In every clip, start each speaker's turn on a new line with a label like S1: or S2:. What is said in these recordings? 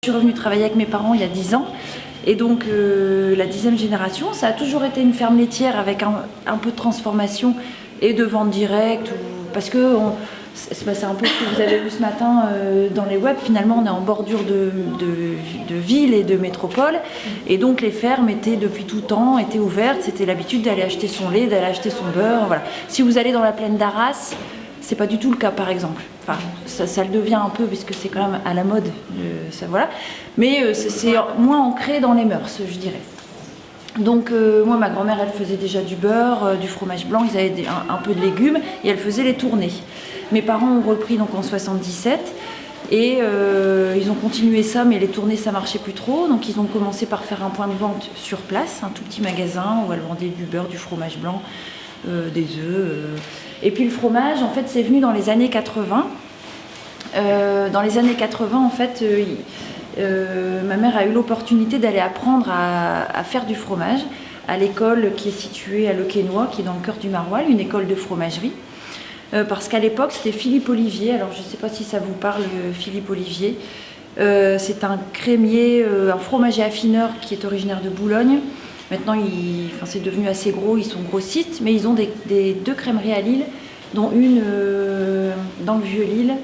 S1: Je suis revenue travailler avec mes parents il y a 10 ans. Et donc la 10e génération, ça a toujours été une ferme laitière avec un peu de transformation et de vente directe. Parce que c'est un peu ce que vous avez vu ce matin dans les web. Finalement, on est en bordure de ville et de métropole. Et donc les fermes étaient depuis tout temps étaient ouvertes. C'était l'habitude d'aller acheter son lait, d'aller acheter son beurre. Voilà. Si vous allez dans la plaine d'Arras, c'est pas du tout le cas, par exemple. Enfin, ça le devient un peu, puisque c'est quand même à la mode, ça, voilà. Mais c'est moins ancré dans les mœurs, je dirais. Donc, moi, ma grand-mère, elle faisait déjà du beurre, du fromage blanc, ils avaient un peu de légumes, et elle faisait les tournées. Mes parents ont repris donc en 77, et ils ont continué ça, mais les tournées, ça marchait plus trop. Donc, ils ont commencé par faire un point de vente sur place, un tout petit magasin, où elle vendait du beurre, du fromage blanc, des œufs. Et puis le fromage, en fait, c'est venu dans les années 80. Dans les années 80, en fait, ma mère a eu l'opportunité d'aller apprendre à faire du fromage à l'école qui est située à Le Quesnoy, qui est dans le cœur du Maroilles, une école de fromagerie. Parce qu'à l'époque, c'était Philippe Olivier. Alors, je ne sais pas si ça vous parle, Philippe Olivier. C'est un crémier, un fromager affineur qui est originaire de Boulogne. Maintenant, c'est devenu assez gros, ils sont grossistes, mais ils ont deux crèmeries à Lille, dont une dans le Vieux-Lille,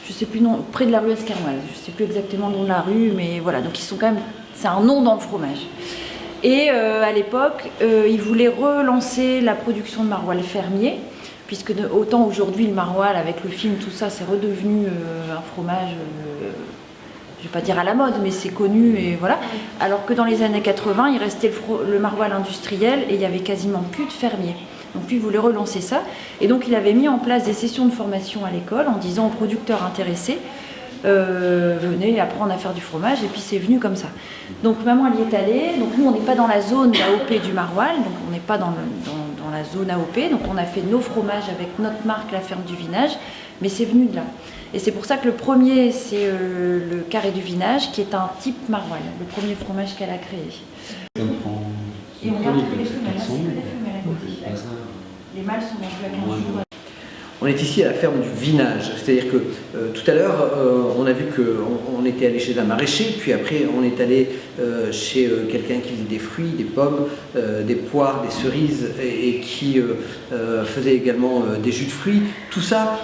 S1: je ne sais plus, non, près de la rue Esquermoise, je ne sais plus exactement le nom de la rue, mais voilà, donc ils sont quand même, c'est un nom dans le fromage. Et à l'époque, ils voulaient relancer la production de maroilles fermier, puisque autant aujourd'hui le maroilles, avec le film, tout ça, c'est redevenu un fromage... je ne vais pas dire à la mode, mais c'est connu, et voilà. Alors que dans les années 80, il restait le maroilles industriel et il n'y avait quasiment plus de fermiers. Donc lui, il voulait relancer ça. Et donc il avait mis en place des sessions de formation à l'école en disant aux producteurs intéressés, venez apprendre à faire du fromage, et puis c'est venu comme ça. Donc maman, elle y est allée. Donc nous, on n'est pas dans la zone AOP du maroilles, donc on n'est pas dans la zone AOP. Donc on a fait nos fromages avec notre marque, la ferme du Vinage, mais c'est venu de là. Et c'est pour ça que le premier, c'est le carré du Vinage, qui est un type maroilles, le premier fromage qu'elle a créé. Et on regarde tous les femelles, c'est que des femelles à côté. Les mâles sont dans le jour.
S2: On est ici à la ferme du Vinage, c'est-à-dire que tout à l'heure, on a vu qu'on était allé chez un maraîcher, puis après on est allé chez quelqu'un qui faisait des fruits, des pommes, des poires, des cerises, et qui faisait également des jus de fruits. Tout ça,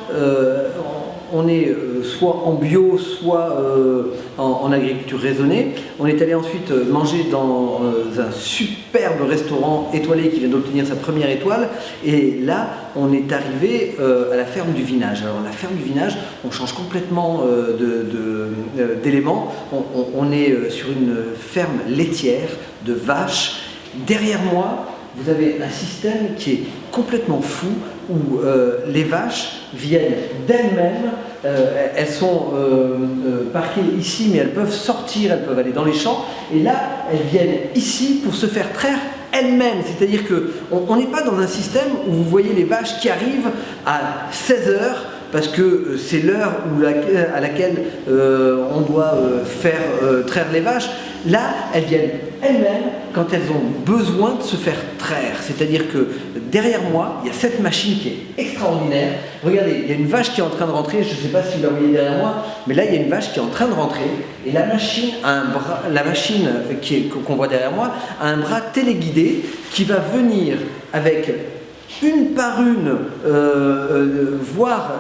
S2: on est soit en bio, soit en agriculture raisonnée. On est allé ensuite manger dans un superbe restaurant étoilé qui vient d'obtenir sa première étoile, et là on est arrivé à la ferme du Vinage. Alors la ferme du Vinage, on change complètement d'éléments. On est sur une ferme laitière de vaches. Derrière moi, vous avez un système qui est complètement fou, où les vaches viennent d'elles-mêmes, elles sont parquées ici, mais elles peuvent sortir, elles peuvent aller dans les champs, et là, elles viennent ici pour se faire traire elles-mêmes. C'est-à-dire qu'on n'est pas dans un système où vous voyez les vaches qui arrivent à 16 h, parce que c'est l'heure à laquelle on doit faire traire les vaches. Là, elles viennent elles-mêmes quand elles ont besoin de se faire traire. C'est-à-dire que derrière moi, il y a cette machine qui est extraordinaire. Regardez, il y a une vache qui est en train de rentrer, je ne sais pas si vous la voyez derrière moi, mais là, il y a une vache qui est en train de rentrer, et la machine a un bras, la machine qu'on voit derrière moi a un bras téléguidé qui va venir avec une par une, voir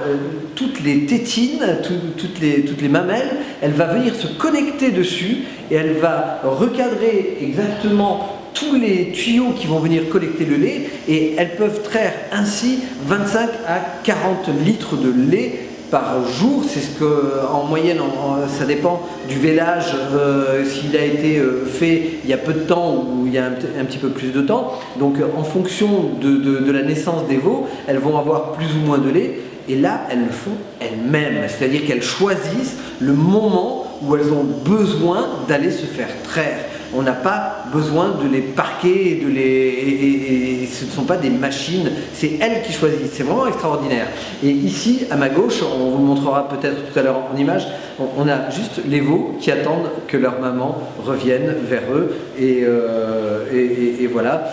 S2: toutes les tétines, toutes les mamelles. Elle va venir se connecter dessus et elle va recadrer exactement tous les tuyaux qui vont venir collecter le lait, et elles peuvent traire ainsi 25 à 40 litres de lait par jour. C'est ce que, en moyenne, ça dépend du vélage, s'il a été fait il y a peu de temps ou il y a un petit peu plus de temps. Donc en fonction de la naissance des veaux, elles vont avoir plus ou moins de lait, et là elles le font elles-mêmes, c'est-à-dire qu'elles choisissent le moment où elles ont besoin d'aller se faire traire. On n'a pas besoin de les parquer, et ce ne sont pas des machines, c'est elles qui choisissent. C'est vraiment extraordinaire. Et ici, à ma gauche, on vous le montrera peut-être tout à l'heure en image, on a juste les veaux qui attendent que leur maman revienne vers eux, et voilà.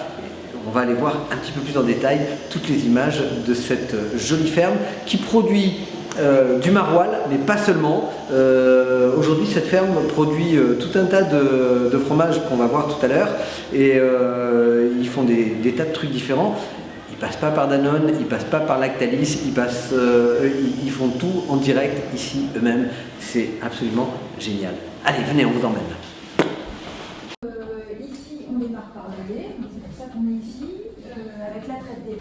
S2: On va aller voir un petit peu plus en détail toutes les images de cette jolie ferme qui produit du maroilles, mais pas seulement. Aujourd'hui, cette ferme produit tout un tas de fromages qu'on va voir tout à l'heure, et ils font des tas de trucs différents. Ils passent pas par Danone, ils passent pas par Lactalis, ils font tout en direct ici eux-mêmes. C'est absolument génial. Allez, venez, on vous emmène.
S1: Ici, on démarre par le lait, c'est pour ça qu'on est ici, avec la traite des...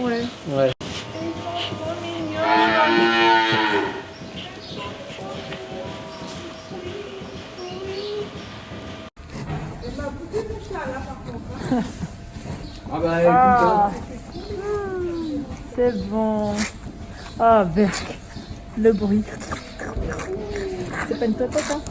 S3: Ouais.
S2: Ouais. Ah bah écoute,
S3: C'est bon. Ah, Berk, le bruit. C'est pas une totote, hein?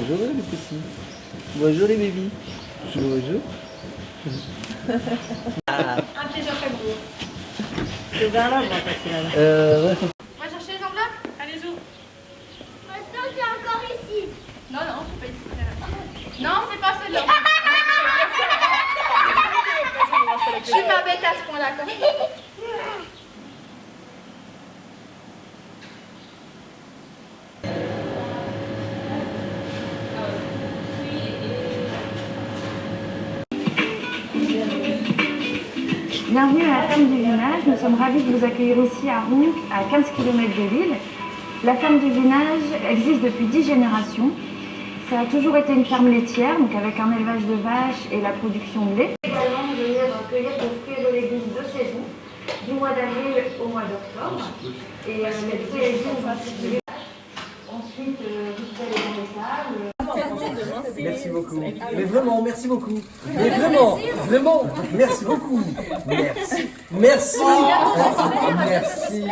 S2: bonjour les petits. Bonjour les bébés. Bonjour.
S4: Un piège après gros.
S3: C'est vers là, moi, parce que là.
S2: Ouais.
S4: On va chercher les enveloppes. Allez-y.
S5: Maintenant, c'est encore ici.
S4: Non, non, c'est pas ici. Non, c'est pas celle-là. Je suis pas bête à ce point-là, quand même.
S1: Bienvenue à la ferme du Vinage. Nous sommes ravis de vous accueillir ici à Ronc, à 15 km de Lille. La ferme du Vinage existe depuis 10 générations. Ça a toujours été une ferme laitière, donc avec un élevage de vaches et la production de lait. Également venir cueillir des fruits et de légumes de saison, du mois d'avril au mois d'octobre. Et les fruits et légumes sont distribués. Ensuite, vous allez dans les tables.
S2: Merci beaucoup. Mais vraiment, merci beaucoup. Mais vraiment, vraiment, merci beaucoup. Merci. Merci. Merci.